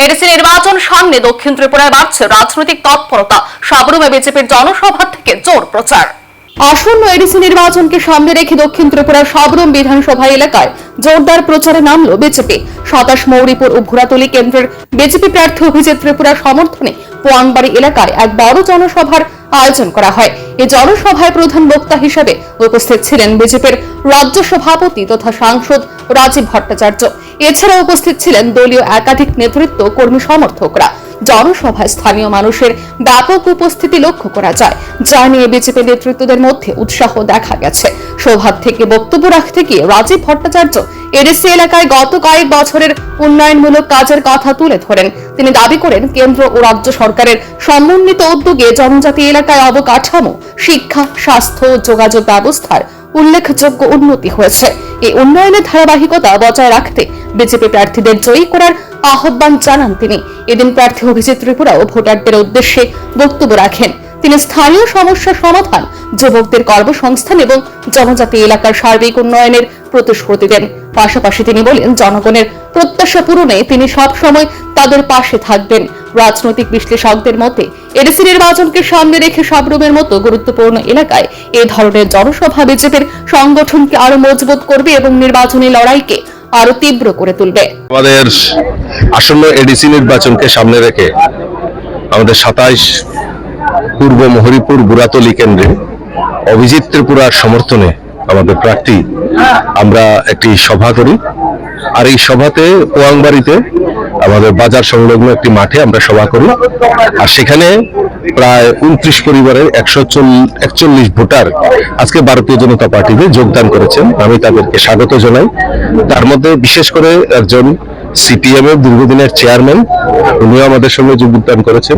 ADC নির্বাচন সামনে দক্ষিণ ত্রিপুরায় বাড়ছে রাজনৈতিক তৎপরতা। সাবরুমে বিজেপির জনসভা থেকে জোর প্রচার। আসন্ন এডিসি নির্বাচনকে সামনে রেখে দক্ষিণ ত্রিপুরার সাবরুম বিধানসভা এলাকায় জোরদার প্রচারে নামল বিজেপি। 27 মৌরিপুর ও ভুরাতলি কেন্দ্রের বিজেপি প্রার্থী অভিজিৎ ত্রিপুরার সমর্থনে পোয়াংবাড়ি এলাকায় এক বড় জনসভার আয়োজন করা হয়। এই জনসভায় প্রধান বক্তা হিসেবে উপস্থিত ছিলেন বিজেপির রাজ্য সভাপতি তথা সাংসদ রাজীব ভট্টাচার্য। এছাড়া উপস্থিত ছিলেন দলীয় একাধিক নেতৃত্ব, কর্মী সমর্থকরা। জনসভায় স্থানীয় মানুষের ব্যাপক উপস্থিতি লক্ষ্য করা যায়, যা নিয়ে বিজেপি নেতৃত্বদের মধ্যে উৎসাহ দেখা গেছে। সভা থেকে বক্তব্য রাখতে গিয়ে রাজীব ভট্টাচার্য এডিসি এলাকায় গত কয়েক বছরের উন্নয়নমূলক কাজের কথা তুলে ধরেন। তিনি দাবি করেন, কেন্দ্র ও রাজ্য সরকারের সমন্বিত উদ্যোগে জনজাতি এলাকায় অবকাঠামো, শিক্ষা, স্বাস্থ্য ও যোগাযোগ ব্যবস্থার উল্লেখযোগ্য উন্নতি হয়েছে। এই উন্নয়নের ধারাবাহিকতা বজায় রাখতে বিজেপি প্রার্থীদের জয়ী করার আহ্বান জানান তিনি। এদিন প্রার্থী অভিজিৎ ত্রিপুরাও ভোটারদের উদ্দেশ্যে বক্তব্য রাখেন। তিনি স্থানীয় সমস্যার সমাধান, যুবকদের কর্মসংস্থান এবং জনজাতি এলাকার সার্বিক উন্নয়নের প্রতিশ্রুতি দেন। পাশাপাশি তিনি বলেন, জনগণের প্রত্যাশা পূরণে তিনি সব সময় তাদের পাশে থাকবেন। রাজনৈতিক বিশ্লেষকদের মতে এডিসি নির্বাচনকে সামনে রেখে সাবরুমের মতো গুরুত্বপূর্ণ এলাকায় এই ধরনের জনসভা বিজেপির সংগঠনকে আরো মজবুত করবে এবং নির্বাচনী লড়াইকে আরো তীব্র করে তুলবে। আমাদের আসন্ন এডিসি নির্বাচনকে সামনে রেখে আমাদের 27 পূর্ব মহরিপুর বুরাতলি কেন্দ্রে অভিজিৎ ত্রিপুরার সমর্থনে আমাদের প্রার্থী আমরা একটি সভা করি। আর এই সভাতে পোয়াংবাড়িতে আমাদের বাজার সংলগ্ন একটি মাঠে আমরা সভা করি। আর সেখানে প্রায় 29 পরিবারের 141 ভোটার আজকে ভারতীয় জনতা পার্টিতে যোগদান করেছেন। আমি তাদেরকে স্বাগত জানাই। তার মধ্যে বিশেষ করে একজন সিপিএম এর দীর্ঘদিনের চেয়ারম্যান, উনিও আমাদের সঙ্গে যোগদান করেছেন।